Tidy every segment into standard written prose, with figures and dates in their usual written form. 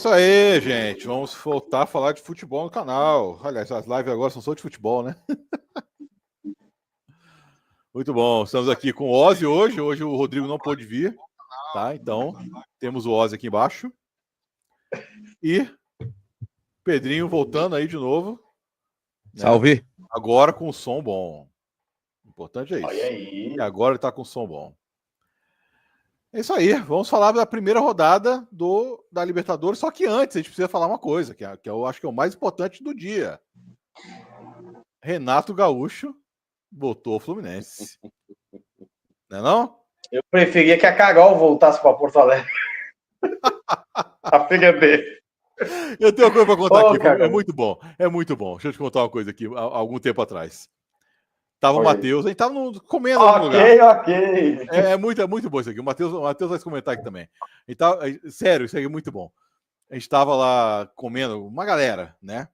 isso aí, gente. Vamos voltar a falar de futebol no canal. Aliás, as lives agora são só de futebol, né? Muito bom. Estamos aqui com o Ozzy hoje. Hoje o Rodrigo não pôde vir, tá? Então, temos o Ozzy aqui embaixo. E Pedrinho voltando aí de novo. Né? Salve. Agora com som bom. O importante é isso. Olha aí. E agora ele tá com som bom. É isso aí. Vamos falar da primeira rodada da Libertadores. Só que antes a gente precisa falar uma coisa, que eu acho que é o mais importante do dia. Renato Gaúcho voltou ao Fluminense. Não é não? Eu preferia que a Carol voltasse para Porto Alegre. A filha dele. Eu tenho uma coisa para contar aqui. Carol. É muito bom. É muito bom. Deixa eu te contar uma coisa aqui. Há algum tempo atrás. Tava o Matheus. A gente tava comendo no lugar. Ok. É muito bom isso aqui. O Matheus vai comentar aqui também. Sério, isso aqui é muito bom. A gente tava lá comendo, uma galera, né?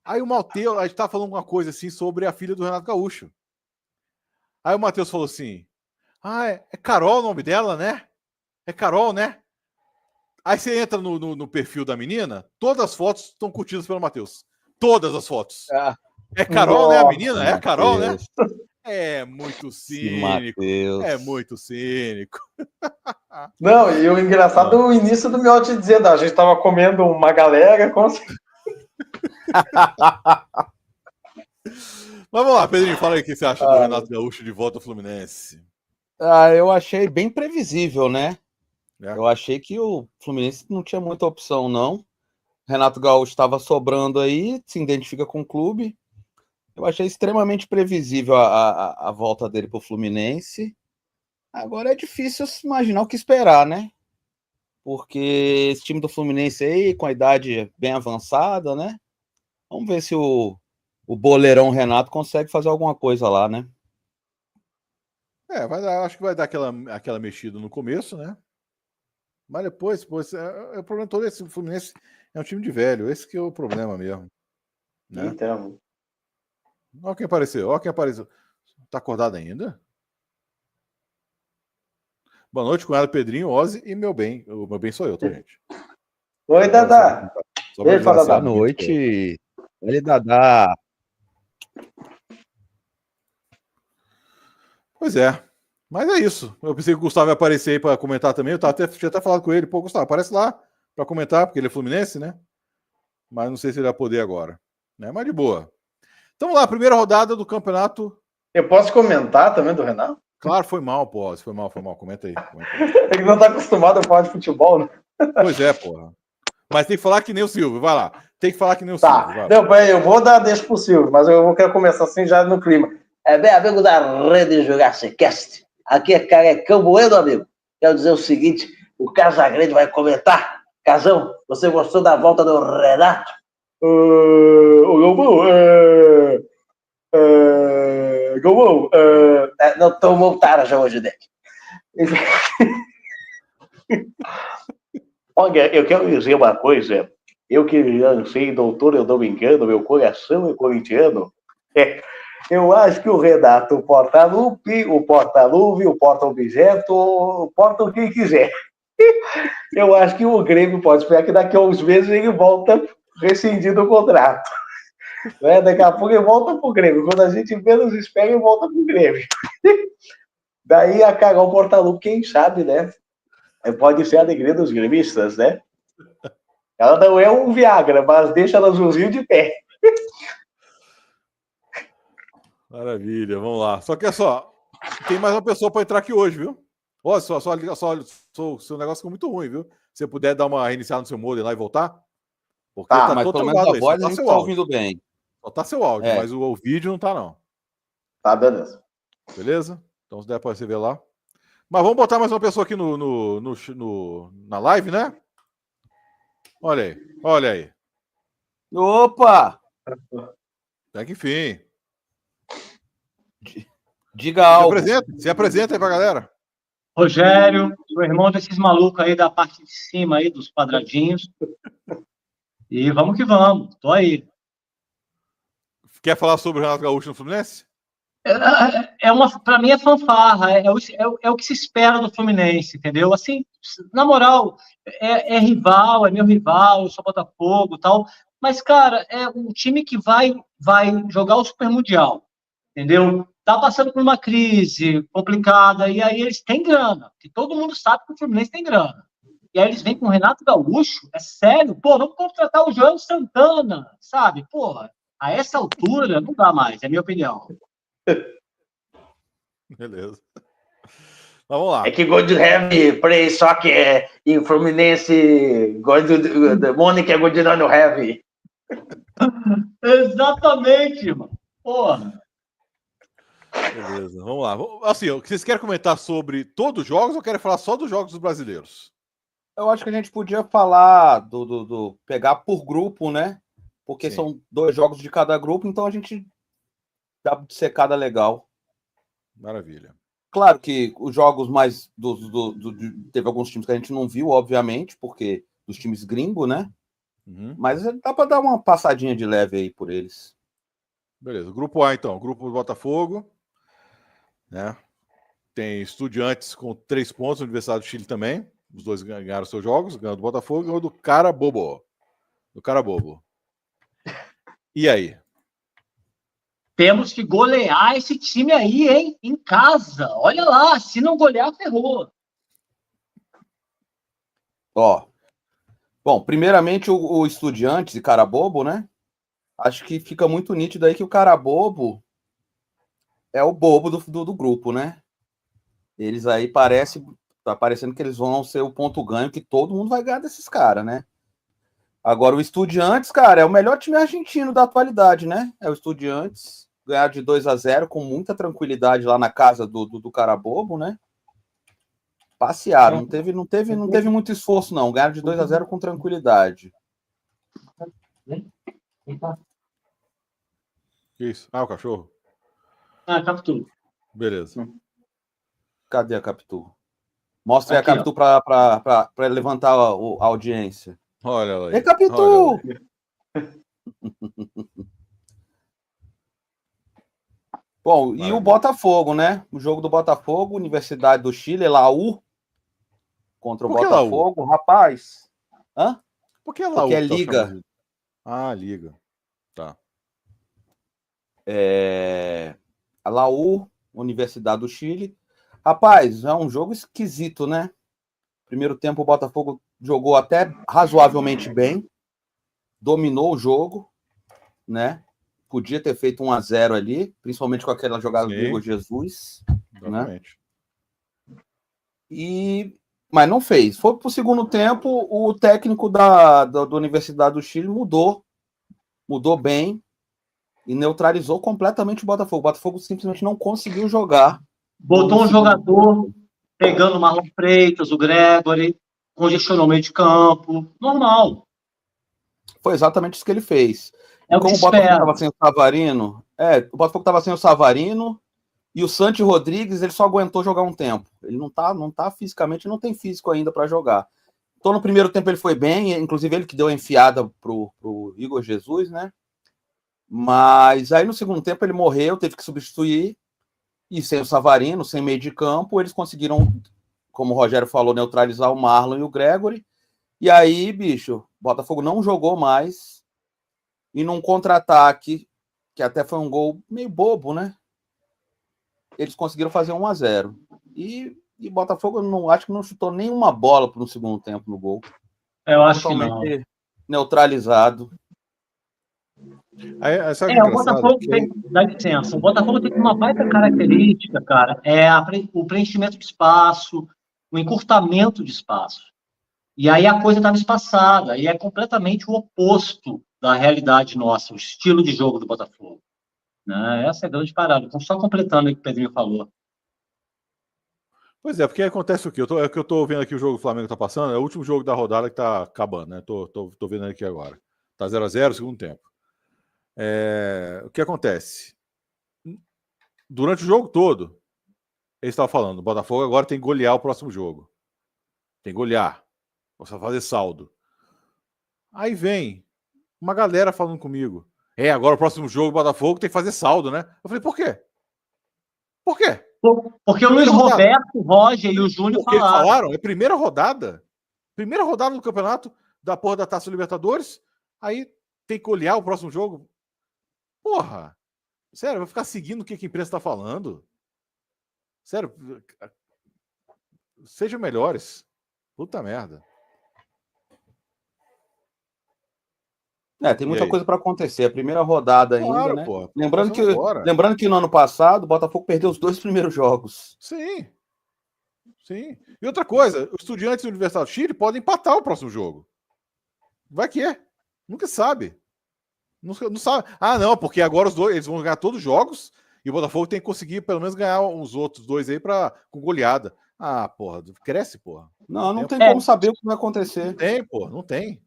Aí o Matheus, a gente tava falando uma coisa assim sobre a filha do Renato Gaúcho. Aí o Matheus falou assim: é Carol o nome dela, né? É Carol, né? Aí você entra no perfil da menina, todas as fotos estão curtidas pelo Matheus. Todas as fotos. É Carol, né, a menina? É Carol, né? É muito cínico. É muito cínico. Não, e o engraçado é o início do meu te dizendo, a gente tava comendo uma galera, como assim? Vamos lá, Pedrinho, fala aí o que você acha do Renato Gaúcho de volta ao Fluminense. Eu achei bem previsível, né? Eu achei que o Fluminense não tinha muita opção, não. Renato Gaúcho estava sobrando aí, se identifica com o clube. Eu achei extremamente previsível a volta dele para o Fluminense. Agora é difícil imaginar o que esperar, né? Porque esse time do Fluminense aí, com a idade bem avançada, né? Vamos ver se o boleirão Renato consegue fazer alguma coisa lá, né? Acho que vai dar aquela mexida no começo, né? Mas depois o problema todo é esse: o Fluminense é um time de velho. Esse que é o problema mesmo. Né? Então. Olha quem apareceu. Tá acordado ainda? Boa noite, cunhado Pedrinho, Ozzy e meu bem. O meu bem sou eu, tá, gente? Oi, Dadá. Boa noite. Oi, Dadá. Pois é. Mas é isso. Eu pensei que o Gustavo ia aparecer aí para comentar também. Eu tinha até falado com ele. Pô, Gustavo, aparece lá para comentar, porque ele é Fluminense, né? Mas não sei se ele vai poder agora. Né? Mas de boa. Então vamos lá, primeira rodada do campeonato. Eu posso comentar também do Renato? Claro, foi mal, pô. Foi mal. Comenta aí. Ele não tá acostumado a falar de futebol, né? Pois é, porra. Mas tem que falar que nem o Silvio, vai lá. Tem que falar que nem o Silvio. Vai. Não, peraí, eu vou dar deixa pro Silvio, mas eu quero começar assim já no clima. Bem, amigo da Rede Jurassic Cast, aqui é Carecão Bueno, amigo. Quero dizer o seguinte, o Casagrande vai comentar. Casão, você gostou da volta do Renato? Galvão, não tomou tarja hoje, Deck. Olha, eu quero dizer uma coisa. Eu que lancei doutor, eu não me engano, meu coração é corintiano. Eu acho que o Renato, o porta-lupe, o porta-luve, o porta-objeto, o porta o que quiser. Eu acho que o Grêmio pode esperar que daqui a uns meses ele volta rescindindo o contrato. Né? Daqui a pouco ele volta pro Grêmio. Quando a gente menos espera, ele volta pro Grêmio. Daí a Carol Portalupe, quem sabe, né? Pode ser a alegria dos gremistas, né? Ela não é um Viagra, mas deixa ela azulzinho de pé. Maravilha, vamos lá. Só que é só, tem mais uma pessoa para entrar aqui hoje, viu? Olha, só o seu negócio ficou muito ruim, viu? Se você puder dar uma reiniciada no seu modem lá e voltar. Porque tá mas pelo menos a voz a gente tá ouvindo bem. Só tá seu áudio, mas o vídeo não tá, não. Tá, beleza. Beleza? Então se der para você ver lá. Mas vamos botar mais uma pessoa aqui na live, né? Olha aí. Opa! Até que enfim. Diga algo. Se apresenta aí pra galera. Rogério, sou irmão desses malucos aí da parte de cima aí, dos quadradinhos. E vamos que vamos, tô aí. Quer falar sobre o Renato Gaúcho no Fluminense? Para mim é fanfarra, é o que se espera do Fluminense, entendeu? Assim, na moral, é rival, é meu rival, eu sou Botafogo e tal, mas, cara, é um time que vai jogar o Super Mundial, entendeu? Tá passando por uma crise complicada, e aí eles têm grana, que todo mundo sabe que o Fluminense tem grana. E aí eles vêm com o Renato Gaúcho, é sério, pô, vamos contratar o João Santana, sabe? Porra, a essa altura não dá mais, é a minha opinião. Beleza. Vamos lá. É que God have play soccer em Fluminense, the money que é good on have. Exatamente, mano. Porra. Beleza, vamos lá. Assim, vocês querem comentar sobre todos os jogos ou querem falar só dos jogos dos brasileiros? Eu acho que a gente podia falar do pegar por grupo, né? Porque são 2 jogos de cada grupo, então a gente dá de secada legal. Maravilha. Claro que os jogos mais teve alguns times que a gente não viu, obviamente, porque dos times gringos, né? Uhum. Mas dá para dar uma passadinha de leve aí por eles. Beleza. Grupo A, então. Grupo do Botafogo. Né? Tem Estudiantes com 3 pontos, Universidade do Chile também. Os dois ganharam seus jogos, ganhou do Botafogo e ganhou do Carabobo. E aí? Temos que golear esse time aí, hein? Em casa. Olha lá, se não golear, ferrou. Ó. Bom, primeiramente o Estudiantes e Carabobo, né? Acho que fica muito nítido aí que o Carabobo é o bobo do grupo, né? Eles aí tá parecendo que eles vão ser o ponto ganho, que todo mundo vai ganhar desses caras, né? Agora, o Estudiantes, cara, é o melhor time argentino da atualidade, né? É o Estudiantes, ganhar de 2-0 com muita tranquilidade lá na casa do Carabobo, né? Passearam, não teve muito esforço, não. Ganharam de 2-0 com tranquilidade. Isso. Ah, o cachorro? Ah, Capitu. Beleza. Cadê a Capitu? Mostra aí a Capitu para levantar a audiência. Olha ela aí. Ei, Capitu! Bom, maravilha. E o Botafogo, né? O jogo do Botafogo, Universidade do Chile, Laú, contra o Botafogo. Laú? Rapaz. Hã? Por que Laú? Porque é Liga. Ah, Liga. Tá. A Laú, Universidade do Chile. Rapaz, é um jogo esquisito, né? Primeiro tempo o Botafogo jogou até razoavelmente bem, dominou o jogo, né? Podia ter feito 1-0 ali, principalmente com aquela jogada do Igor Jesus. Exatamente. Né? Mas não fez. Foi pro segundo tempo, o técnico da Universidade do Chile mudou bem e neutralizou completamente o Botafogo. O Botafogo simplesmente não conseguiu jogar. Botou um jogador pegando o Marlon Freitas, o Gregory, congestionou o meio de campo. Normal. Foi exatamente isso que ele fez. É como o Botafogo estava sem o Savarino, o Botafogo estava sem o Savarino e o Santi Rodrigues, ele só aguentou jogar um tempo. Ele não tá fisicamente, não tem físico ainda para jogar. Então, no primeiro tempo ele foi bem, inclusive ele que deu a enfiada pro Igor Jesus, né? Mas aí no segundo tempo ele morreu, teve que substituir, e sem o Savarino, sem meio de campo, eles conseguiram, como o Rogério falou, neutralizar o Marlon e o Gregory. E aí, bicho, o Botafogo não jogou mais. E num contra-ataque, que até foi um gol meio bobo, né? Eles conseguiram fazer 1-0. E Botafogo, acho que não chutou nenhuma bola no segundo tempo no gol. Eu acho que não. Neutralizado. O Botafogo tem, dá licença, o Botafogo tem uma baita característica, cara, o preenchimento de espaço, o encurtamento de espaço. E aí a coisa estava espaçada, e é completamente o oposto da realidade nossa, o estilo de jogo do Botafogo. Né? Essa é a grande parada. Então, só completando o que o Pedrinho falou. Pois é, porque acontece o quê? Eu tô vendo aqui o jogo do Flamengo tá passando, é o último jogo da rodada que tá acabando, né? Tô vendo aqui agora. Tá 0-0, segundo tempo. O que acontece? Durante o jogo todo, eles estavam falando, o Botafogo agora tem que golear o próximo jogo. Tem que golear. Você vai fazer saldo. Aí vem uma galera falando comigo. Agora o próximo jogo do Botafogo tem que fazer saldo, né? Eu falei, por quê? Por quê? Porque o Luiz Roberto, o Roger e o Júnior falaram. É primeira rodada. Primeira rodada do campeonato da porra da Taça Libertadores. Aí tem que olhar o próximo jogo. Porra. Sério, vai ficar seguindo o que a imprensa tá falando? Sério. Sejam melhores. Puta merda. Tem muita coisa para acontecer. A primeira rodada ainda, né? Pô, lembrando que no ano passado o Botafogo perdeu os 2 primeiros jogos. Sim. Sim. E outra coisa, os Estudiantes e o Universidade do Chile podem empatar o próximo jogo. Vai que é. Nunca sabe. Não sabe. Ah, não, porque agora os dois eles vão ganhar todos os jogos e o Botafogo tem que conseguir pelo menos ganhar os outros 2 aí com goleada. Ah, porra, cresce, porra. Não tem como saber o que vai acontecer. Não tem, porra, não tem.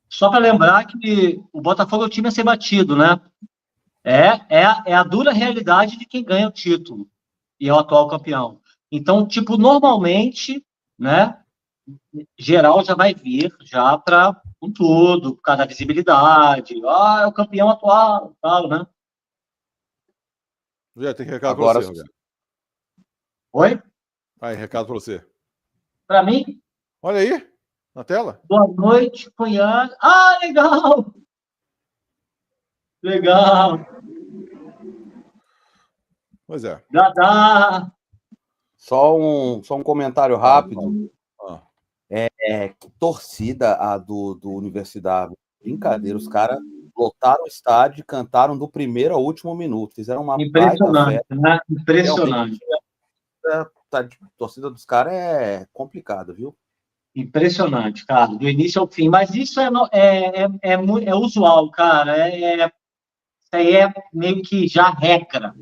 Só para lembrar que o Botafogo é o time a ser batido, né? É a dura realidade de quem ganha o título e é o atual campeão. Então, tipo, normalmente, né? Geral já vai vir já para com tudo, por causa da visibilidade. É o campeão atual, tal, né? Já tem recado agora para você, Roberto. Oi? Aí, recado para você. Para mim? Olha aí, na tela. Boa noite, cunhado. Ah, legal! Legal! Pois é. Dá. Só um comentário rápido. Que torcida a do Universidade. Brincadeira, os caras lotaram o estádio e cantaram do primeiro ao último minuto. Fizeram uma impressionante, né? Impressionante. A torcida dos caras é complicada, viu? Impressionante, cara, do início ao fim. Mas isso é usual, cara. Isso aí é meio que já regra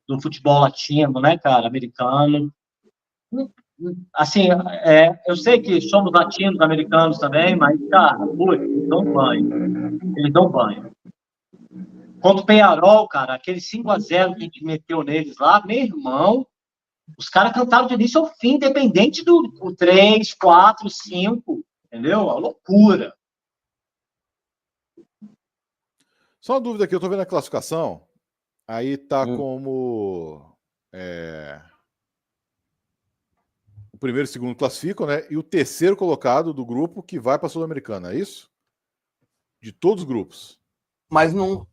do futebol latino, né, cara, americano. Assim, eu sei que somos latinos, americanos também, mas, cara, eles dão banho. Eles dão banho. Contra o Peñarol, cara, aquele 5-0 que a gente meteu neles lá, meu irmão, os caras cantaram de início ao fim, independente do 3, 4, 5, entendeu? A loucura. Só uma dúvida aqui, eu tô vendo a classificação, aí tá como o primeiro e o segundo classificam, né? E o terceiro colocado do grupo que vai para a Sul-Americana, é isso? De todos os grupos. Mas não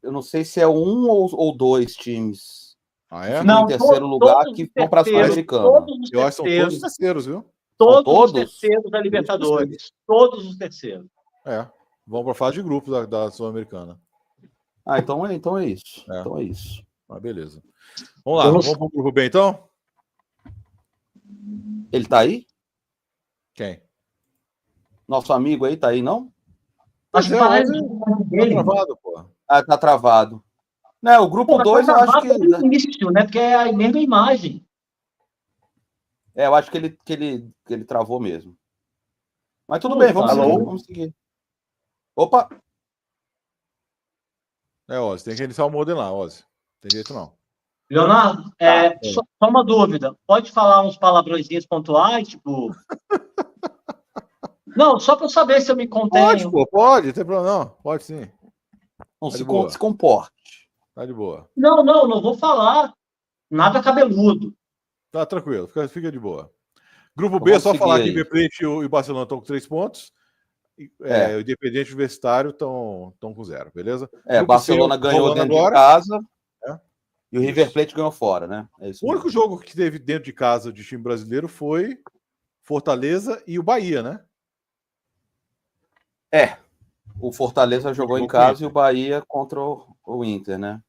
eu não sei se é 1 ou 2 times. Ah, é? Não, em terceiro lugar que vão para a Sul-Americana. Eu acho que são todos os terceiros, viu? Todos os terceiros da Libertadores. Todos os terceiros. Vão para a fase de grupo da Sul-Americana. Então é isso. Então é isso. Beleza. Vamos lá, vamos para o grupo B, então? Ele tá aí? Quem? Nosso amigo aí tá aí, não? Acho que tá travado, pô. Tá travado. Né, o grupo 2 eu acho que... início, né? Porque é a mesma imagem. Eu acho que ele travou mesmo. Mas tudo bem, vamos seguir. Opa! Ozzy, tem que iniciar o modem lá, Ozzy. Não tem jeito não. Leonardo, só uma dúvida. Pode falar uns palavrõezinhos pontuais, tipo... Não, só para eu saber se eu me contenho. Pode, não tem problema não. Pode sim. Não, se comporte. Tá de boa. Não vou falar. Nada cabeludo. Tá tranquilo, fica de boa. Grupo B, só falar que o River Plate e o Barcelona estão com 3 pontos. O Independiente Universitário estão com 0, beleza? O Barcelona ganhou dentro de casa e o River Plate ganhou fora, né? O único jogo que teve dentro de casa de time brasileiro foi Fortaleza e o Bahia, né? O Fortaleza jogou em casa e o Bahia contra o Inter, né?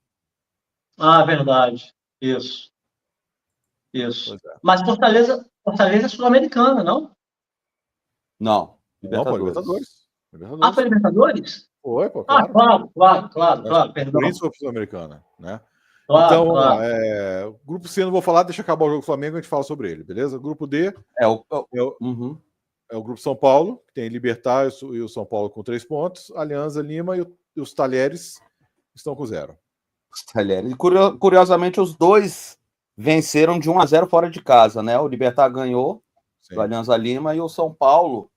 Verdade. Isso. Mas Fortaleza é sul-americana, não? Não. Libertadores. Foi Libertadores? Foi, pô, claro. Claro, perdão. Por isso foi sul-americana, né? Claro, então, vamos lá. Grupo C, não vou falar, deixa acabar o jogo do Flamengo, a gente fala sobre ele, beleza? Grupo D é o Grupo São Paulo, que tem Libertad e o São Paulo com 3 pontos, Alianza Lima e os Talheres estão com 0. Os Talheres. E curiosamente, os dois venceram de 1-0 fora de casa, né? O Libertad ganhou do Alianza Lima e o São Paulo,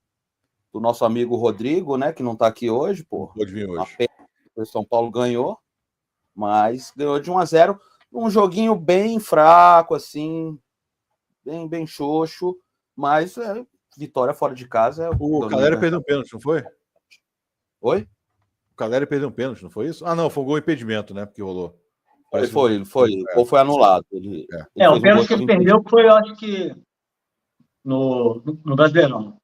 do nosso amigo Rodrigo, né? Que não está aqui hoje, pô. Pode vir hoje. O São Paulo ganhou, mas ganhou de 1-0, um joguinho bem fraco, assim, bem xoxo, mas vitória fora de casa. O Calera perdeu um pênalti, não foi? Oi? O Calera perdeu um pênalti, não foi isso? Ah, não, foi um gol impedimento, né? Porque rolou. Foi. Ou foi anulado. Ele o pênalti que ele perdeu foi, eu acho que, no Brasileirão.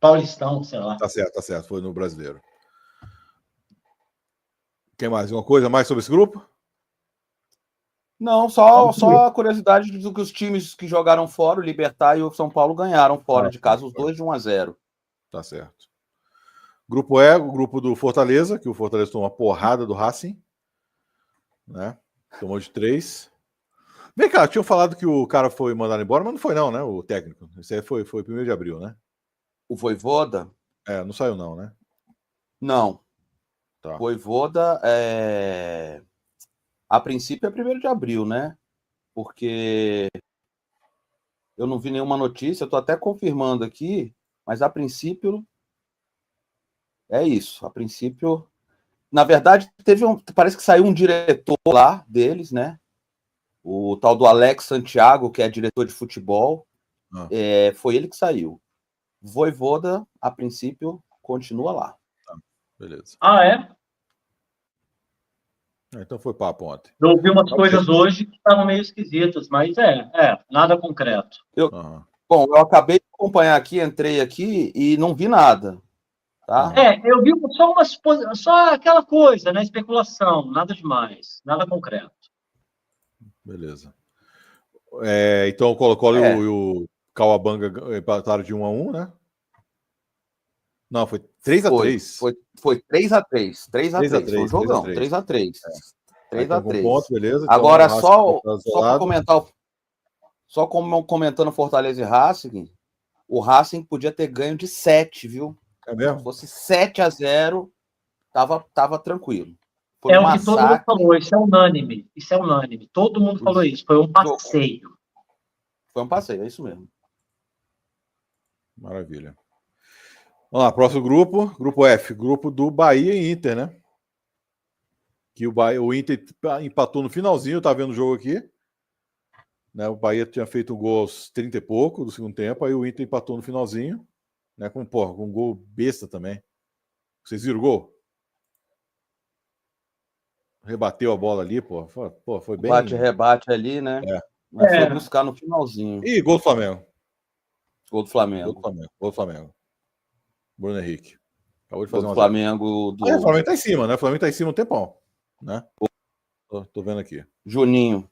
Paulistão, sei lá. Tá certo. Foi no Brasileiro. Tem mais alguma coisa mais sobre esse grupo? Não, só a curiosidade do que os times que jogaram fora, o Libertad e o São Paulo, ganharam fora de casa, os dois de 1-0. Tá certo. Grupo E, o grupo do Fortaleza, que o Fortaleza tomou uma porrada do Racing, né? Tomou de 3. Vem cá, tinham falado que o cara foi mandado embora, mas não foi não, né? O técnico. Esse aí foi 1º de abril, né? O Vojvoda? Não saiu não, né? Não. Tá. Vojvoda, a princípio é 1º de abril, né? Porque eu não vi nenhuma notícia, eu tô até confirmando aqui, mas a princípio é isso. A princípio, na verdade, parece que saiu um diretor lá deles, né? O tal do Alex Santiago, que é diretor de futebol, foi ele que saiu. Vojvoda, a princípio, continua lá. Tá, beleza. É? Então foi papo ontem. Eu ouvi umas coisas hoje que estavam meio esquisitas, mas nada concreto. Bom, eu acabei de acompanhar aqui, entrei aqui e não vi nada. Tá? Eu vi só aquela coisa, né? Especulação, nada demais, nada concreto. Beleza. Então o Colo-Colo e o Cauabanga empataram de 1-1, né? Não, foi 3-3. Foi 3-3. 3-3. Foi um jogão. 3-3. 3-3. Ponto, beleza. Então, agora, só para comentar, só comentando Fortaleza e Racing, o Racing podia ter ganho de 7, viu? É mesmo? Se fosse 7-0, tava tranquilo. Foi o que todo mundo falou, isso é unânime. Todo mundo falou isso, foi um passeio. Foi um passeio, é isso mesmo. Maravilha. Vamos lá, próximo grupo, grupo F, grupo do Bahia e Inter, né? Que o Inter empatou no finalzinho, tá vendo o jogo aqui. Né, o Bahia tinha feito um gol aos 30 e pouco do segundo tempo, aí o Inter empatou no finalzinho, né? Com um gol besta também. Vocês viram o gol? Rebateu a bola ali, pô. Foi bem. Rebate ali, né? Mas foi buscar no finalzinho. E gol do Flamengo. Gol do Flamengo. Gol do Flamengo. Bruno Henrique. Acabou de fazer o Flamengo do... O Flamengo tá em cima, né? O Flamengo tá em cima um tempão, né? Tô vendo aqui. Juninho.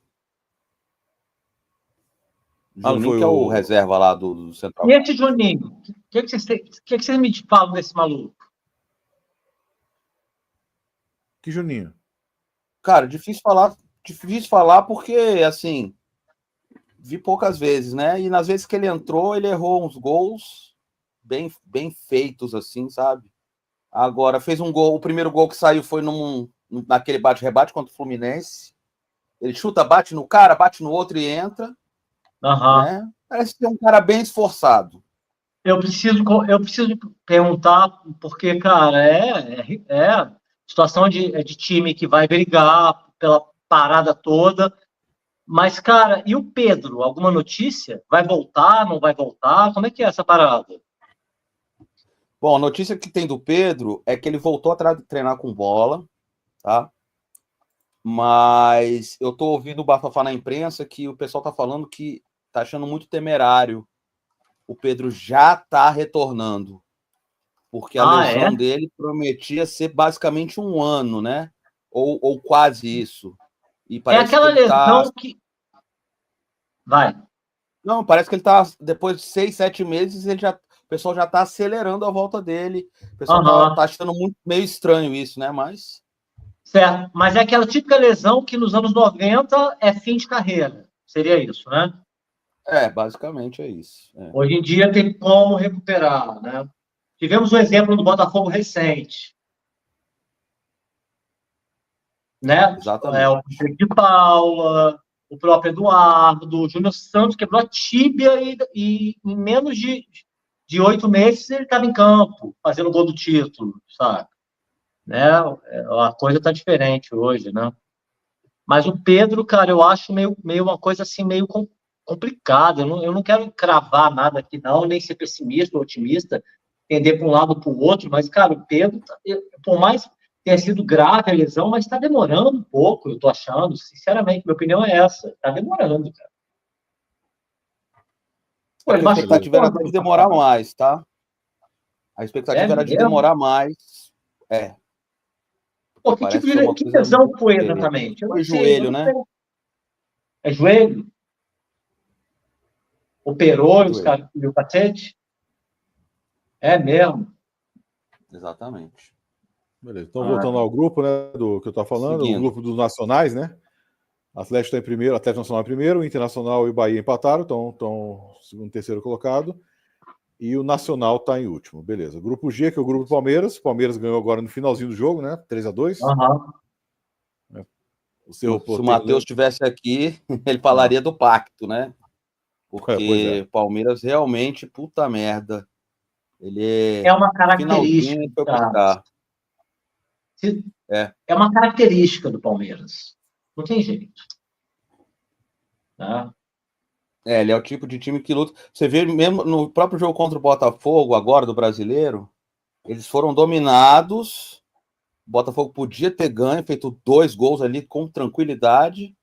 Juninho que é o reserva lá do Central. E esse Juninho? O que vocês me falam desse maluco? Que Juninho? Cara, difícil falar porque, assim, vi poucas vezes, né? E nas vezes que ele entrou, ele errou uns gols bem feitos, assim, sabe? Agora, fez um gol, o primeiro gol que saiu foi naquele bate-rebate contra o Fluminense. Ele chuta, bate no cara, bate no outro e entra. Né? Parece ser um cara bem esforçado. Eu preciso perguntar, porque, cara, situação de time que vai brigar pela parada toda. Mas, cara, e o Pedro? Alguma notícia? Vai voltar, não vai voltar? Como é que é essa parada? Bom, a notícia que tem do Pedro é que ele voltou a treinar com bola, tá? Mas eu tô ouvindo o bafafá na imprensa que o pessoal tá falando que tá achando muito temerário. O Pedro já tá retornando. Porque a lesão dele prometia ser basicamente 1 ano, né? Ou quase isso. E parece aquela lesão que... Vai. Não, parece que ele tá... Depois de 6, 7 meses, o pessoal já tá acelerando a volta dele. O pessoal tá achando meio estranho isso, né? Mas... Certo. Mas é aquela típica lesão que nos anos 90 é fim de carreira. Seria isso, né? Basicamente é isso. Hoje em dia tem como recuperar, né? Tivemos um exemplo do Botafogo recente. Né? Exatamente. O Felipe de Paula, o próprio Eduardo, o Júnior Santos quebrou a tíbia e em menos de 8 meses ele estava em campo, fazendo gol do título, sabe? né? A coisa tá diferente hoje, né? Mas o Pedro, cara, eu acho meio uma coisa assim, meio complicada. Eu não quero cravar nada aqui, não, nem ser pessimista ou otimista, tender para um lado ou para o outro, mas, cara, o Pedro, por mais tenha sido grave a lesão, mas está demorando um pouco, eu tô achando, sinceramente, minha opinião é essa, está demorando, cara. Pô, A expectativa era de demorar mais, tá? A expectativa era de demorar mais. Pô, que tipo de lesão foi exatamente? Foi joelho, né? É joelho? Operou e o cacete? É mesmo. Exatamente. Beleza. Então, voltando ao grupo, né, do que eu estava falando, o grupo dos nacionais, né? Atlético está em primeiro, Atlético Nacional em primeiro, Internacional e Bahia empataram, estão segundo e terceiro colocado. E o Nacional está em último. Beleza. Grupo G, que é o grupo do Palmeiras. O Palmeiras ganhou agora no finalzinho do jogo, né? 3-2. Se o Matheus estivesse aqui, ele falaria do pacto, né? Porque Palmeiras realmente, puta merda. Ele é uma característica. É uma característica do Palmeiras. Não tem jeito. Tá? Ele é o tipo de time que luta. Você vê mesmo no próprio jogo contra o Botafogo, agora do Brasileiro, eles foram dominados. O Botafogo podia ter ganho, feito 2 gols ali com tranquilidade.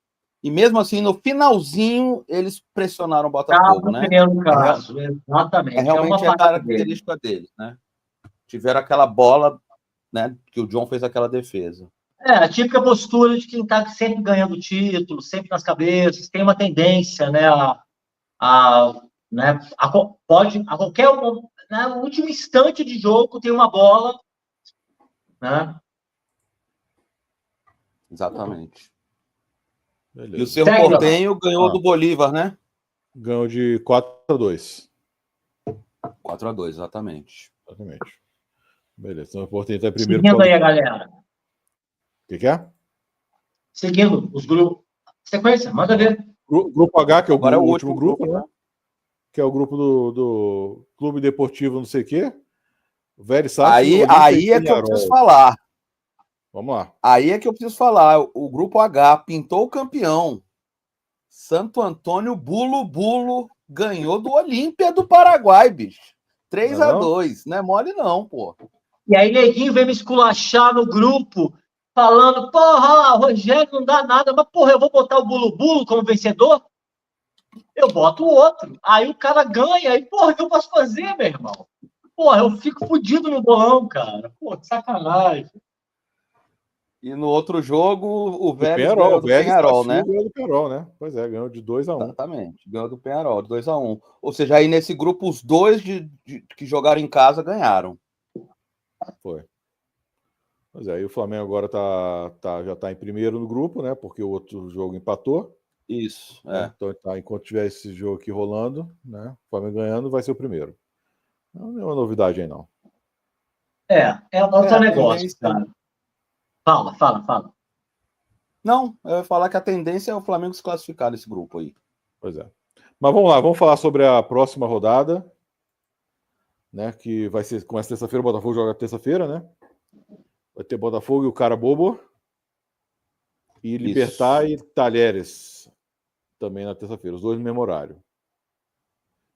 E mesmo assim, no finalzinho, eles pressionaram o Botafogo, né? Caso, exatamente. É realmente a característica deles, né? Tiveram aquela bola, né? Que o John fez aquela defesa. A típica postura de quem está sempre ganhando título, sempre nas cabeças, tem uma tendência, né? Pode, a qualquer no último instante de jogo, tem uma bola, né? Exatamente. Beleza. E o Cerro Porteño ganhou do Bolívar, né? Ganhou de 4-2. 4-2, exatamente. Exatamente. Beleza. Então o Porteño está em primeiro. Seguindo aí a galera. O que é? Seguindo os grupos. Sequência, manda ver. Grupo H, que é o último grupo, né? Que é o grupo do Clube Deportivo não sei o quê. Aí é que eu preciso falar. Vamos lá. Aí é que eu preciso falar. O grupo H pintou o campeão. Santo Antônio Bulo ganhou do Olímpia do Paraguai, bicho. 3-2. Não é mole não, pô. E aí neguinho vem me esculachar no grupo, falando, porra, Rogério não dá nada, mas porra, eu vou botar o Bulo como vencedor? Eu boto o outro. Aí o cara ganha, aí porra, o que eu posso fazer, meu irmão? Porra, eu fico fodido no bolão, cara. Pô, que sacanagem. E no outro jogo, o Vélez ganhou do Peñarol, né? Ganhou do Peñarol, né? Pois é, ganhou de 2-1. Exatamente, ganhou do Peñarol, 2-1. Ou seja, aí nesse grupo, os dois que jogaram em casa ganharam. Foi. Pois é, aí o Flamengo agora já está em primeiro no grupo, né? Porque o outro jogo empatou. Isso, Então, enquanto tiver esse jogo aqui rolando, né? O Flamengo ganhando, vai ser o primeiro. Não é uma novidade aí, não. É outro negócio, cara. Fala. Não, eu ia falar que a tendência é o Flamengo se classificar nesse grupo aí. Pois é. Mas vamos lá, vamos falar sobre a próxima rodada, né? Que vai ser, começa terça-feira, o Botafogo joga terça-feira, né? Vai ter Botafogo e o Carabobo. E Libertad e Talheres também na terça-feira, os dois no mesmo horário.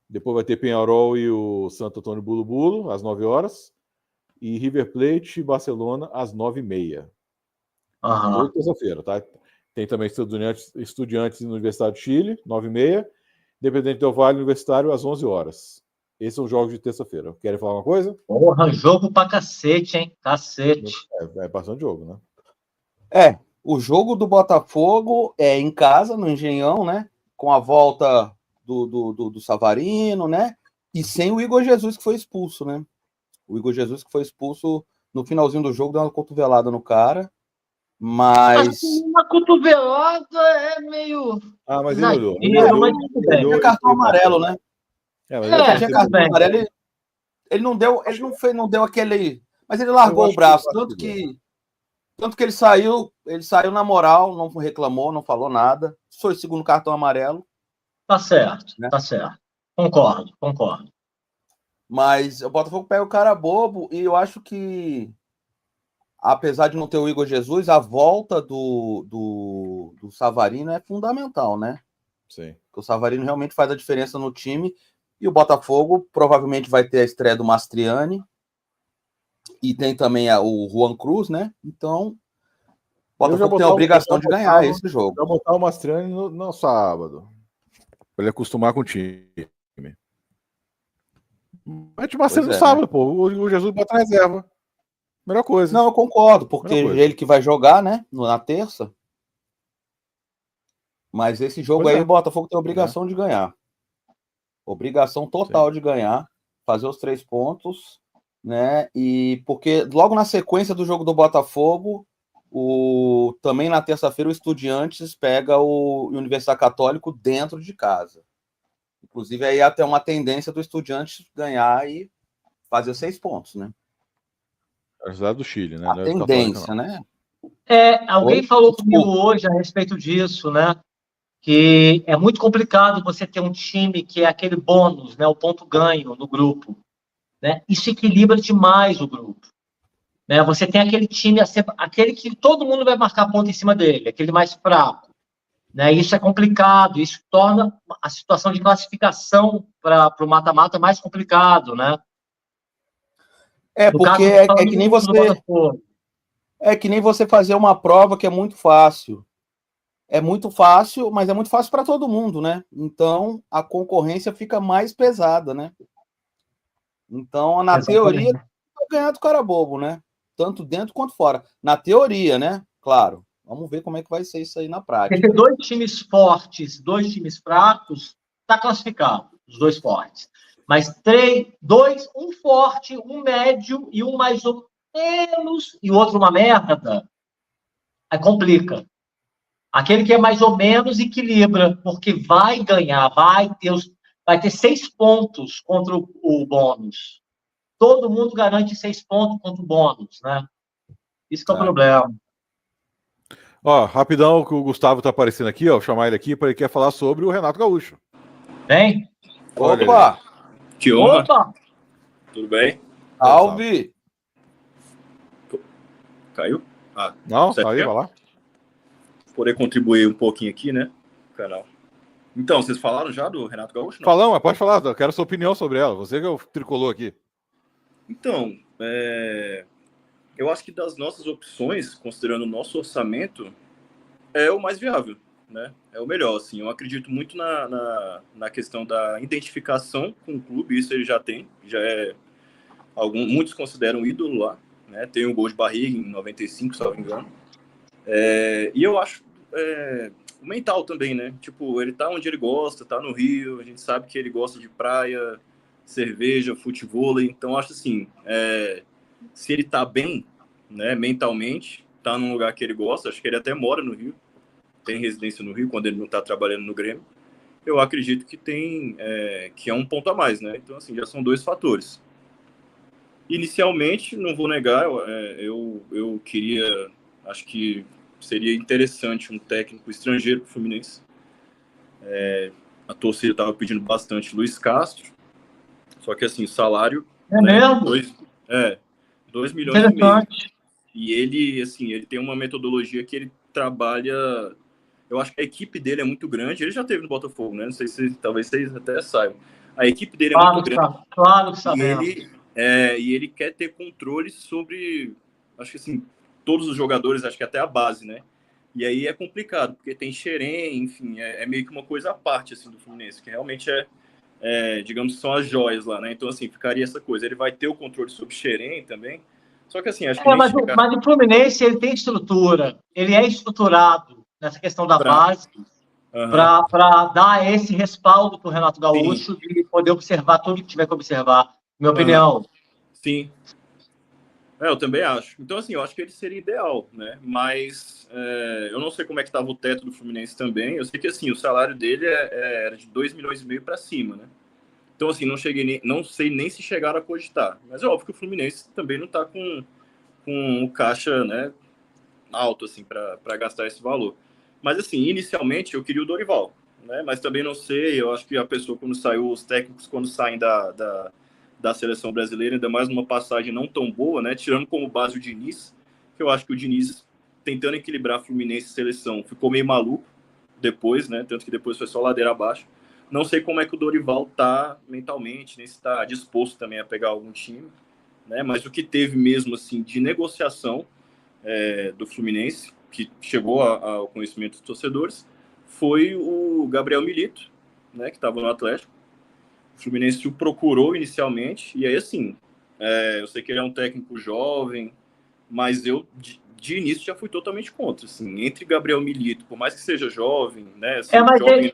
Depois vai ter Peñarol e o Santo Antônio Bulo, às 9 horas. E River Plate e Barcelona, às 9h30. Toda terça-feira, tá? Tem também Estudiantes e Universidade de Chile, 9h30. Independente del Valle Universitário, às 11 horas. Esses são os jogos de terça-feira. Querem falar uma coisa? Porra, jogo pra cacete, hein? Cacete. É bastante jogo, né? O jogo do Botafogo é em casa, no Engenhão, né? Com a volta do Savarino, né? E sem o Igor Jesus, que foi expulso, né? O Igor Jesus, que foi expulso no finalzinho do jogo, deu uma cotovelada no cara. Mas. Uma cotovelada é meio. Mas ele olhou. Tinha cartão amarelo, né? Tinha cartão amarelo. Ele não deu aquele. Mas ele largou o braço. Tanto que ele saiu na moral, não reclamou, não falou nada. Foi o segundo cartão amarelo. Tá certo, né? Tá certo. Concordo. Mas o Botafogo pega o cara bobo e eu acho que apesar de não ter o Igor Jesus, a volta do Savarino é fundamental, né? Sim. Porque o Savarino realmente faz a diferença no time. E o Botafogo provavelmente vai ter a estreia do Mastriani. E tem também o Juan Cruz, né? Então, o Botafogo tem a obrigação de ganhar esse jogo. Eu vou botar o Mastriani no sábado. Pra ele acostumar com o time. Mete o Mastriani no sábado, pô. O Jesus bota na reserva. Melhor coisa. Não, eu concordo, porque ele que vai jogar, né? Na terça. Mas esse jogo aí, o Botafogo tem a obrigação de ganhar. Obrigação total de ganhar. Fazer os 3 pontos, né? E porque logo na sequência do jogo do Botafogo, também na terça-feira, o Estudiantes pega o Universidade Católico dentro de casa. Inclusive, aí até uma tendência do Estudiantes ganhar e fazer 6 pontos, né? A cidade do Chile, né? A tendência, né? Alguém falou comigo hoje a respeito disso, né? Que é muito complicado você ter um time que é aquele bônus, né? O ponto ganho no grupo, né? Isso equilibra demais o grupo, né? Você tem aquele time, aquele que todo mundo vai marcar ponto em cima dele, aquele mais fraco, né? Isso é complicado, isso torna a situação de classificação para o mata-mata mais complicado, né? Porque é que nem você... É que nem você fazer uma prova que é muito fácil. É muito fácil, mas é muito fácil para todo mundo, né? Então, a concorrência fica mais pesada, né? Então, na teoria, vai ganhar do cara bobo, né? Tanto dentro quanto fora. Na teoria, né? Claro. Vamos ver como é que vai ser isso aí na prática. Porque 2 times fortes, 2 times fracos, está classificado, os 2 fortes. Mas 2, um forte, um médio e um mais ou menos, e o outro uma merda, aí complica. Aquele que é mais ou menos equilibra, porque vai ganhar, vai ter 6 pontos contra o bônus. Todo mundo garante 6 pontos contra o bônus, né? Isso que é o problema. Ó, rapidão, que o Gustavo tá aparecendo aqui, ó. Vou chamar ele aqui, ele quer falar sobre o Renato Gaúcho. Vem? Opa! Que honra! Opa! Tudo bem? Salve! Caiu? Não, tá aí, vai lá. Poder contribuir um pouquinho aqui, né? Canal. Então, vocês falaram já do Renato Gaúcho? Não? Falamos, pode falar, eu quero a sua opinião sobre ela. Você que é o tricolor aqui. Então, eu acho que das nossas opções, considerando o nosso orçamento, é o mais viável, né? É o melhor, assim. Eu acredito muito na questão da identificação com o clube, isso ele já tem, muitos consideram ídolo lá, né? Tem o gol de barriga em 95, se não me engano. E eu acho o mental também, né? Tipo, ele tá onde ele gosta, tá no Rio, a gente sabe que ele gosta de praia, cerveja, futevôlei, então acho assim, se ele tá bem, né, mentalmente, tá num lugar que ele gosta, acho que ele até mora no Rio, tem residência no Rio quando ele não tá trabalhando no Grêmio, eu acredito que que é um ponto a mais, né? Então assim, já são 2 fatores. Inicialmente, não vou negar, eu queria, acho que seria interessante um técnico estrangeiro para o Fluminense. A torcida estava pedindo bastante Luiz Castro, só que assim, o salário... mesmo? 2 milhões e meio. E ele, assim, ele tem uma metodologia que ele trabalha... Eu acho que a equipe dele é muito grande. Ele já teve no Botafogo, né? Não sei se talvez vocês até saibam. A equipe dele é muito grande. Claro que sabemos. E ele quer ter controle sobre, acho que assim, todos os jogadores, acho que até a base, né? E aí é complicado, porque tem Xerém, enfim, é meio que uma coisa à parte, assim, do Fluminense, que realmente digamos, são as joias lá, né? Então, assim, ficaria essa coisa. Ele vai ter o controle sobre Xerém também, só que assim, acho que... Mas o Fluminense, ele tem estrutura, ele é estruturado nessa questão da base, para dar esse respaldo para o Renato Gaúcho e poder observar tudo que tiver que observar. Minha opinião. Sim. Eu também acho. Então, assim, eu acho que ele seria ideal, né? Mas eu não sei como é que estava o teto do Fluminense também. Eu sei que, assim, o salário dele era de 2 milhões e meio para cima, né? Então, assim, não sei nem se chegaram a cogitar. Mas é óbvio que o Fluminense também não está com o caixa, né, alto, assim, para gastar esse valor. Mas, assim, inicialmente eu queria o Dorival, né? Mas também não sei, eu acho que a pessoa, quando saiu, os técnicos, quando saem da seleção brasileira, ainda mais numa passagem não tão boa, né? Tirando como base o Diniz, que eu acho que o Diniz, tentando equilibrar Fluminense e seleção, ficou meio maluco depois, né? Tanto que depois foi só ladeira abaixo. Não sei como é que o Dorival tá mentalmente, nem se está disposto também a pegar algum time, né? Mas o que teve mesmo, assim, de negociação do Fluminense, que chegou ao conhecimento dos torcedores, foi o Gabriel Milito, né? Que estava no Atlético. O Fluminense o procurou inicialmente, e aí, assim, eu sei que ele é um técnico jovem, mas eu, de início, já fui totalmente contra, assim, entre Gabriel Milito, por mais que seja jovem, né, assim, mas jovem...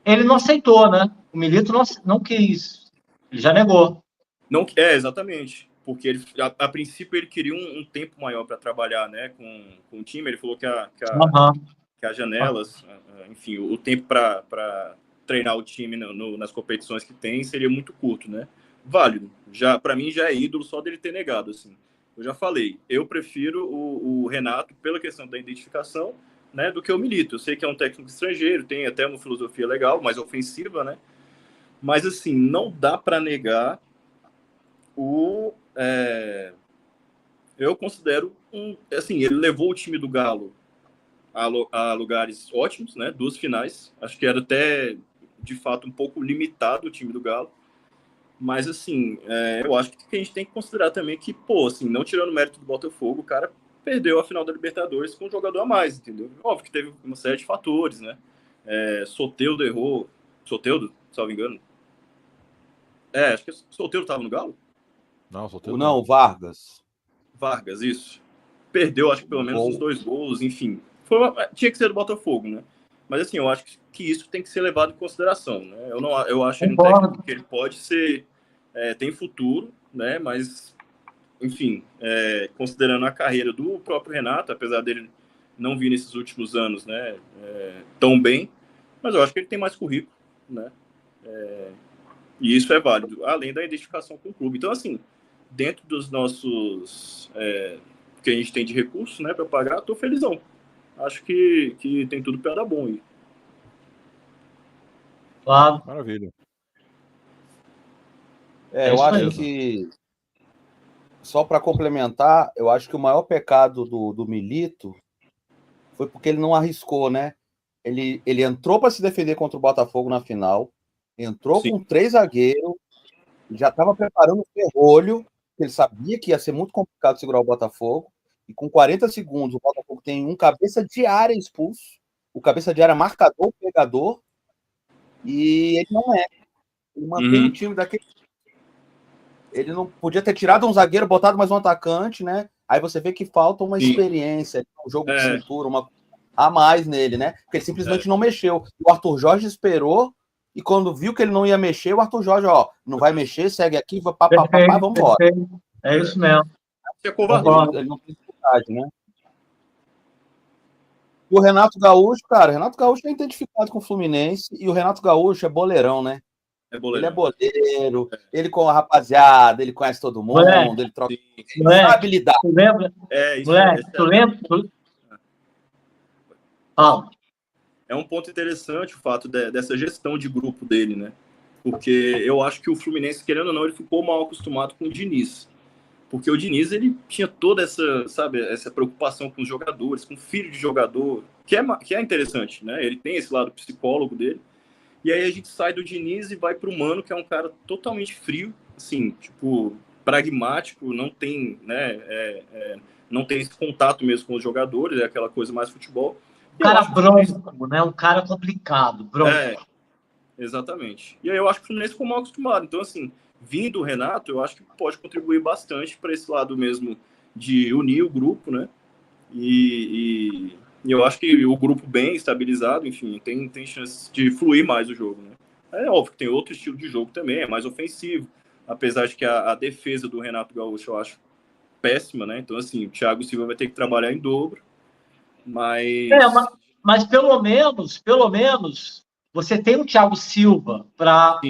ele não aceitou, né? O Milito não quis, ele já negou. Não, exatamente, porque ele, a princípio ele queria um tempo maior para trabalhar, né, com o time. Ele falou que as janelas, enfim, o tempo para treinar o time nas competições que tem seria muito curto, né? Válido. Já para mim já é ídolo só dele ter negado, assim. Eu já falei, eu prefiro o Renato pela questão da identificação, né, do que o Milito. Eu sei que é um técnico estrangeiro, tem até uma filosofia legal, mais ofensiva, né? Mas assim, não dá para negar eu considero assim, ele levou o time do Galo a lugares ótimos, né? 2 finais. Acho que era até de fato um pouco limitado o time do Galo. Mas assim, eu acho que a gente tem que considerar também que, pô, assim, não tirando o mérito do Botafogo, o cara perdeu a final da Libertadores com um jogador a mais, entendeu? Óbvio que teve uma série de fatores, né? Soteldo errou. Soteldo, se não me engano. Acho que Soteldo estava no Galo? Não, Vargas. Vargas, isso. Perdeu, acho que pelo menos uns 2 gols, enfim. Tinha que ser do Botafogo, né? Mas assim, eu acho que isso tem que ser levado em consideração, né? Eu acho ele um técnico que ele pode ser... tem futuro, né? Mas, enfim, considerando a carreira do próprio Renato, apesar dele não vir nesses últimos anos, né, tão bem, mas eu acho que ele tem mais currículo, né? E isso é válido, além da identificação com o clube. Então, assim, dentro dos nossos... que a gente tem de recursos, né, para pagar, tô felizão. Acho que tem tudo para dar bom aí. Claro. Maravilha. Eu acho que, só para complementar, eu acho que o maior pecado do Milito foi porque ele não arriscou, né? Ele entrou para se defender contra o Botafogo na final, entrou com 3 zagueiros, já estava preparando o ferrolho, ele sabia que ia ser muito complicado segurar o Botafogo, e com 40 segundos o Botafogo tem um cabeça de área expulso, o cabeça de área marcador, pegador, e ele não ele mantém o time daquele. Ele não podia ter tirado um zagueiro, botado mais um atacante, né? Aí você vê que falta uma experiência, um jogo de cintura, uma a mais nele, né? Porque ele simplesmente não mexeu. O Arthur Jorge esperou, e quando viu que ele não ia mexer, o Arthur Jorge, não vai mexer, segue aqui, vamos embora. É isso mesmo. Ele não tem dificuldade, né? E o Renato Gaúcho, cara, o Renato Gaúcho é identificado com o Fluminense, e o Renato Gaúcho é boleirão, né? Ele é boleiro, ele com a rapaziada, ele conhece todo mundo, ele troca habilidade. Tu lembra? Tu lembra? É um ponto interessante o fato dessa gestão de grupo dele, né? Porque eu acho que o Fluminense, querendo ou não, ele ficou mal acostumado com o Diniz. Porque o Diniz, ele tinha toda essa preocupação com os jogadores, com o filho de jogador, que é interessante, né? Ele tem esse lado psicólogo dele. E aí a gente sai do Diniz e vai para o Mano, que é um cara totalmente frio, assim, tipo, pragmático, não tem, né, não tem esse contato mesmo com os jogadores, é aquela coisa mais futebol. Um cara bronco, né? Um cara complicado, bronco. Exatamente. E aí eu acho que o Fluminense ficou mal acostumado. Então, assim, vindo o Renato, eu acho que pode contribuir bastante para esse lado mesmo de unir o grupo, né? E eu acho que o grupo bem estabilizado, enfim, tem chance de fluir mais o jogo, né? É óbvio que tem outro estilo de jogo também, é mais ofensivo, apesar de que a defesa do Renato Gaúcho eu acho péssima, né? Então, assim, o Thiago Silva vai ter que trabalhar em dobro, mas pelo menos, você tem o Thiago Silva para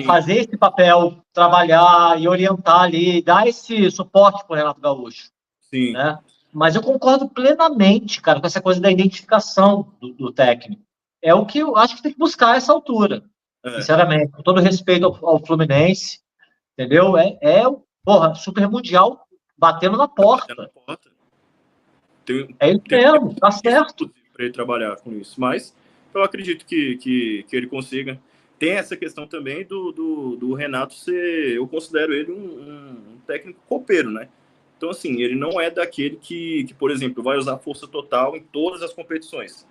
fazer esse papel, trabalhar e orientar ali, dar esse suporte para o Renato Gaúcho. Sim. Né? Mas eu concordo plenamente, cara, com essa coisa da identificação do técnico. É o que eu acho que tem que buscar a essa altura, sinceramente, com todo respeito ao Fluminense, entendeu? Porra, super mundial batendo na porta. É isso mesmo, tá certo. Para ele trabalhar com isso. Mas eu acredito que ele consiga. Tem essa questão também do Renato ser... Eu considero ele um técnico copeiro, né? Então, assim, ele não é daquele que, por exemplo, vai usar força total em todas as competições.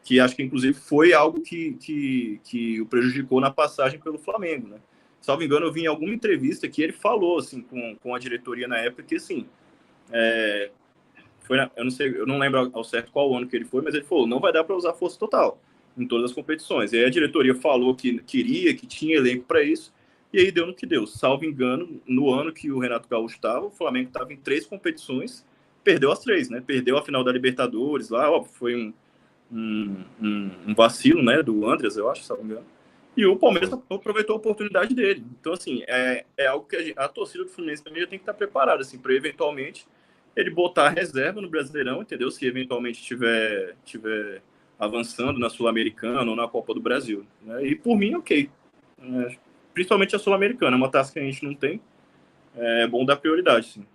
Que acho que, inclusive, foi algo que o prejudicou na passagem pelo Flamengo, né? Salvo engano, eu vi em alguma entrevista que ele falou, assim, com a diretoria na época, que, assim, eu não lembro ao certo qual ano que ele foi, mas ele falou, não vai dar para usar força total em todas as competições. E aí a diretoria falou que queria, que tinha elenco para isso, e aí deu no que deu. Salvo engano, no ano que o Renato Gaúcho estava, o Flamengo estava em 3 competições, perdeu as 3, né? Perdeu a final da Libertadores lá, óbvio, foi um vacilo, né, do Andreas, eu acho, salvo engano. E o Palmeiras aproveitou a oportunidade dele. Então, assim, é algo que a torcida do Fluminense também já tem que estar preparada, assim, para eventualmente ele botar a reserva no Brasileirão, entendeu? Se eventualmente estiver avançando na Sul-Americana ou na Copa do Brasil, né? E por mim, ok. Principalmente a Sul-Americana, é uma taça que a gente não tem. É bom dar prioridade, sim.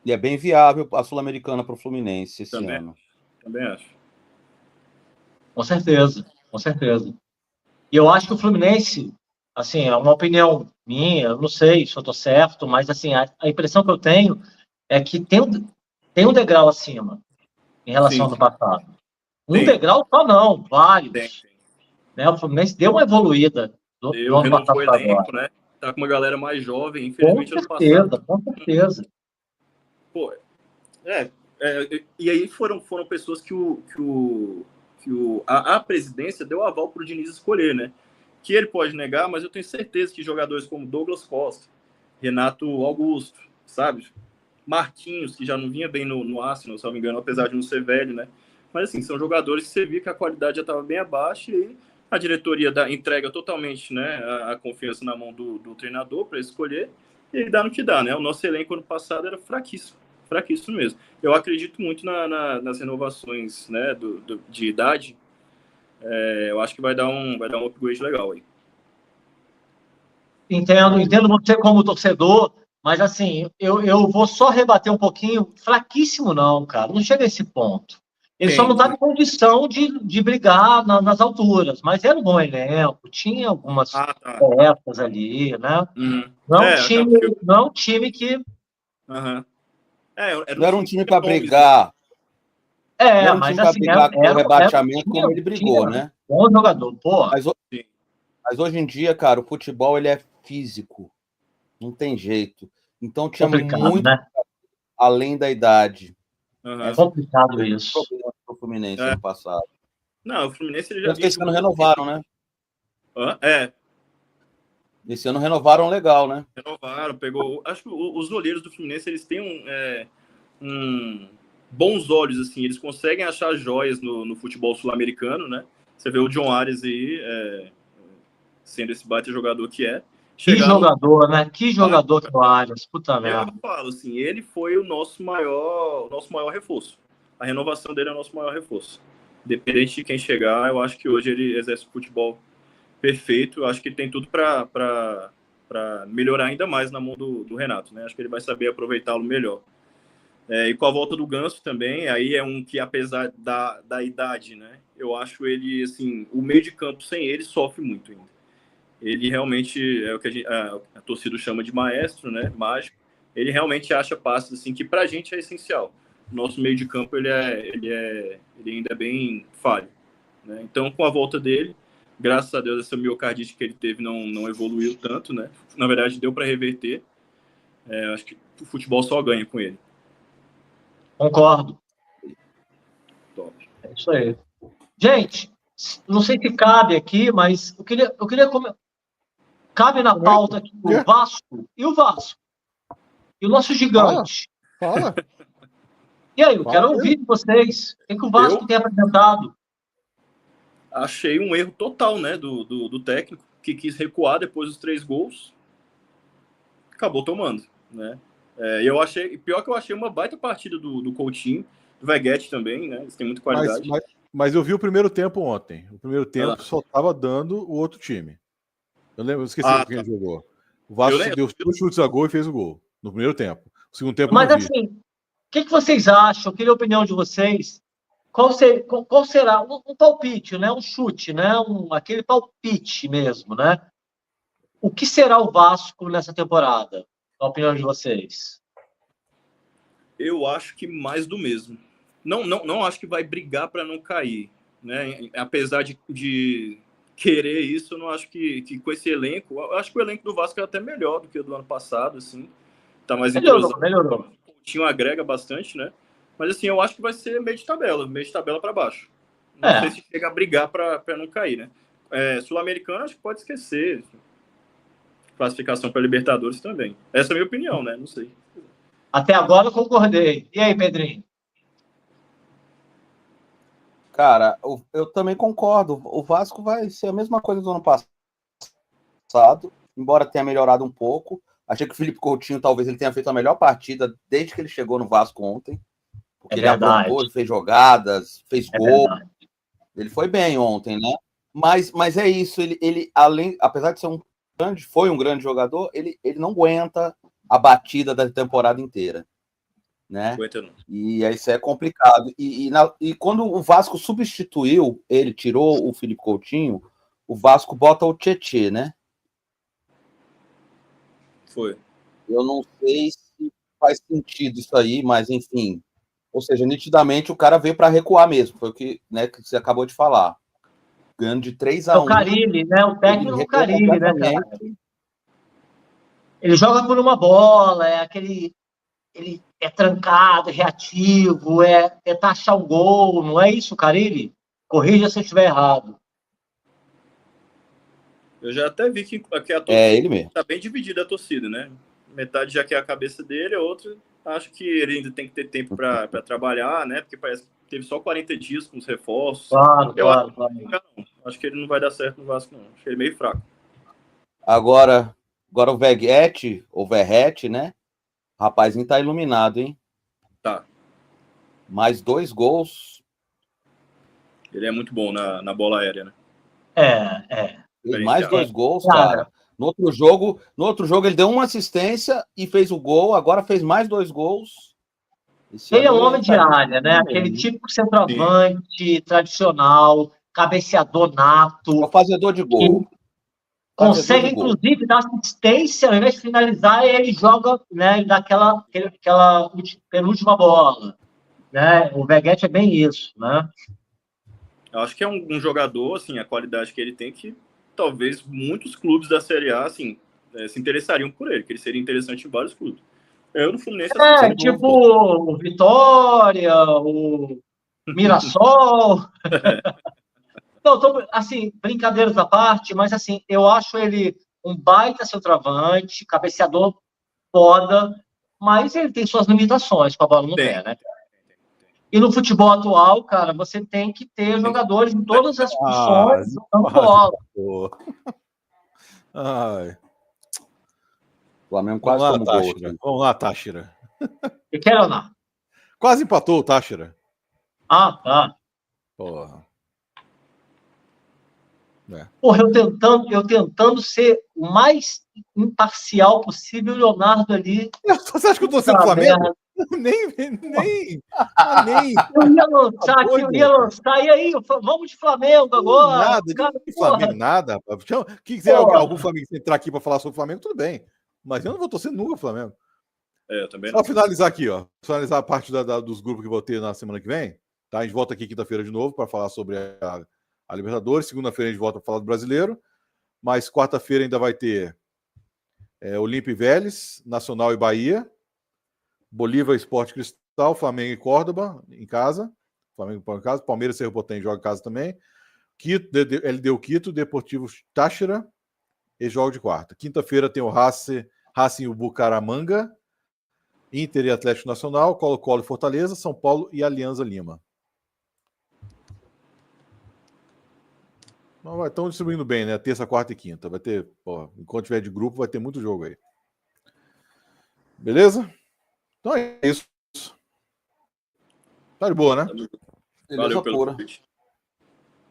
E é bem viável a Sul-Americana para o Fluminense esse ano. Também acho. Com certeza, com certeza. E eu acho que o Fluminense, assim, é uma opinião minha, eu não sei se eu estou certo, mas assim, a impressão que eu tenho é que tem um degrau acima em relação ao ano passado. Um degrau só não, vários. Né? O Fluminense deu uma evoluída do ano passado para agora. Né? Tá com uma galera mais jovem, infelizmente, ano passado. Com certeza. Pô, e aí foram pessoas que a presidência deu aval para o Diniz escolher, né? Que ele pode negar, mas eu tenho certeza que jogadores como Douglas Costa, Renato Augusto, sabe? Marquinhos, que já não vinha bem no Arsenal, se não me engano, apesar de não ser velho, né? Mas, assim, são jogadores que você via que a qualidade já estava bem abaixo e aí a diretoria entrega totalmente, né, a confiança na mão do treinador para escolher e ele dá no que dá, né? O nosso elenco ano passado era fraquíssimo mesmo. Eu acredito muito nas renovações, né, de idade. Eu acho que vai dar um upgrade legal aí. Entendo você como torcedor, mas assim, eu vou só rebater um pouquinho. Fraquíssimo não, cara. Não chega a esse ponto. Ele só não estava em condição de brigar nas alturas, mas era um bom elenco, tinha algumas peças ali, né? Não é um time que... Não era um time para brigar. Não mas para assim, brigar com o rebaixamento como ele brigou, né? Bom jogador, pô. Mas hoje em dia, cara, o futebol ele é físico. Não tem jeito. Então tinha muito, né? Além da idade. É complicado isso. Problema pro Fluminense ano passado. Não, o Fluminense ele já esse ano renovaram, né? É. Esse ano renovaram legal, né? Renovaram, acho que os olheiros do Fluminense eles têm bons olhos, assim, eles conseguem achar joias no futebol sul-americano, né? Você vê o John Ares aí, sendo esse baita jogador que é. Que jogador, né? Que jogador que o Arias, puta merda. Eu falo assim, ele foi o nosso maior reforço. A renovação dele é o nosso maior reforço. Independente de quem chegar, eu acho que hoje ele exerce o futebol perfeito. Eu acho que ele tem tudo para melhorar ainda mais na mão do Renato, né? Acho que ele vai saber aproveitá-lo melhor. E com a volta do Ganso também, aí é um que, apesar da idade, né? Eu acho ele, assim, o meio de campo sem ele sofre muito ainda. Ele realmente é o que a torcida chama de maestro, né? Mágico. Ele realmente acha passes assim que pra gente é essencial. Nosso meio de campo ele ainda é bem falho, né? Então, com a volta dele, graças a Deus essa miocardite que ele teve não evoluiu tanto, né? Na verdade, deu para reverter. Acho que o futebol só ganha com ele. Concordo. Top. É isso aí. Gente, não sei se cabe aqui, mas eu queria cabe na pauta aqui o Vasco. E o Vasco? E o nosso gigante? Fala. E aí, eu quero ouvir de vocês. O que o Vasco tem apresentado? Achei um erro total, né, do técnico, que quis recuar depois dos 3 gols. Acabou tomando, né? Pior que eu achei uma baita partida do Coutinho, do Veguete também, né? Eles têm muita qualidade. Mas eu vi o primeiro tempo ontem. O primeiro tempo só estava dando o outro time. Eu esqueci quem jogou. O Vasco deu 2 chutes a gol e fez o gol no primeiro tempo. segundo tempo Mas não vi. assim, o que vocês acham? Eu queria a opinião de vocês. Qual será um palpite, né? Um chute, né? Aquele palpite mesmo, né? O que será o Vasco nessa temporada? A opinião de vocês? Eu acho que mais do mesmo. Não acho que vai brigar para não cair, né? Apesar de querer isso, eu não acho que com esse elenco, eu acho que o elenco do Vasco é até melhor do que o do ano passado, assim. Tá mais entrosado. Melhorou. O Coutinho agrega bastante, né? Mas assim, eu acho que vai ser meio de tabela para baixo. Não sei se chega a brigar para não cair, né? Sul-Americano, acho que pode esquecer. Classificação para Libertadores também. Essa é a minha opinião, né? Não sei. Até agora eu concordei. E aí, Pedrinho? Cara, eu também concordo. O Vasco vai ser a mesma coisa do ano passado, embora tenha melhorado um pouco. Achei que o Felipe Coutinho talvez ele tenha feito a melhor partida desde que ele chegou no Vasco ontem. Porque ele aprontou, fez jogadas, fez gol. Verdade. Ele foi bem ontem, né? Mas é isso, ele além, apesar de ser foi um grande jogador, ele não aguenta a batida da temporada inteira, né? E isso é complicado. E quando o Vasco substituiu, ele tirou o Felipe Coutinho, o Vasco bota o Tietê, né? Foi. Eu não sei se faz sentido isso aí, mas enfim. Ou seja, nitidamente o cara veio para recuar mesmo, foi o que, né, que você acabou de falar. Ganhando de 3-1. O Carille, né? O técnico do Carille, né, cara? Ele joga por uma bola, ele é trancado, reativo, é achar um gol, não é isso, Carille? Corrija se eu estiver errado. Eu já até vi que a torcida ele mesmo. Tá bem dividida a torcida, né? Metade já quer a cabeça dele, a outra acho que ele ainda tem que ter tempo para trabalhar, né? Porque parece que teve só 40 dias com os reforços. Claro. Acho que ele não vai dar certo no Vasco, não. Acho que ele é meio fraco. Agora o Veguete, ou Verrete, né? O rapazinho tá iluminado, hein? Tá. Mais 2 gols. Ele é muito bom na bola aérea, né? Mais 2 gols, cara. No outro jogo ele deu uma assistência e fez o gol, agora fez mais 2 gols. Ele é um homem de área, né? Aquele típico centroavante tradicional, cabeceador nato. É o fazedor de gol. Consegue, inclusive, dar assistência, ao invés de finalizar, ele joga, né? Ele dá aquela penúltima bola. Né? O Veguete é bem isso, né? Eu acho que é um jogador, assim, a qualidade que ele tem, que talvez muitos clubes da Série A, assim, se interessariam por ele, que ele seria interessante em vários clubes. Eu no Fluminense... tipo o Vitória, o Mirassol... Não, assim, brincadeiras à parte, mas assim, eu acho ele um baita centroavante, cabeceador foda, mas ele tem suas limitações com a bola no pé, né? E no futebol atual, cara, você tem que ter jogadores em todas as funções jogando bola. Ai. O Flamengo quase tomou gol. Vamos lá, Táchira. E quer ou não? Quase empatou o Táchira. Ah, tá. Porra. Porra, eu tentando ser o mais imparcial possível, o Leonardo ali. Você acha que eu tô sendo Flamengo? Nem. Eu ia lançar, e aí, vamos de Flamengo agora. Nada, cara, de Flamengo, nada. Quem quiser algum Flamengo entrar aqui para falar sobre o Flamengo, tudo bem. Mas eu não vou torcer nunca o Flamengo. Eu também não. Só finalizar aqui, ó. Finalizar a parte dos grupos que vou ter na semana que vem. Tá? A gente volta aqui quinta-feira de novo para falar sobre a Libertadores. Segunda-feira a gente volta para falar do Brasileiro. Mas quarta-feira ainda vai ter Olímpia e Vélez, Nacional e Bahia, Bolívar, Sport Cristal, Flamengo e Córdoba em casa. Flamengo em casa. Palmeiras e Cerro Porteño joga em casa também. Quito, LDU Quito, Deportivo Táchira e jogo de quarta. Quinta-feira tem o Racing e o Bucaramanga, Inter e Atlético Nacional, Colo-Colo e Fortaleza, São Paulo e Alianza Lima. Estão distribuindo bem, né? Terça, quarta e quinta. Vai ter, enquanto tiver de grupo, vai ter muito jogo aí. Beleza? Então é isso. Tá de boa, né? Valeu pelo convite.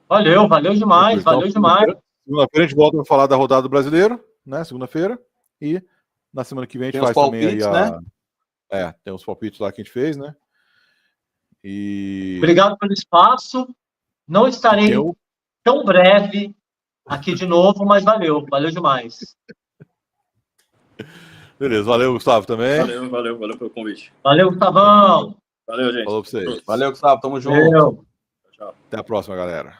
Valeu demais, valeu demais. Segunda-feira a gente volta para falar da rodada do Brasileiro, né? Segunda-feira. E na semana que vem a gente faz também aí né? Tem uns palpites lá que a gente fez, né? E... Obrigado pelo espaço. Não estarei tão breve aqui de novo, mas valeu demais. Beleza, valeu, Gustavo, também. Valeu pelo convite. Valeu, Gustavão. Valeu, gente. Falou pra vocês. Valeu, Gustavo, tamo junto. Valeu. Tchau. Até a próxima, galera.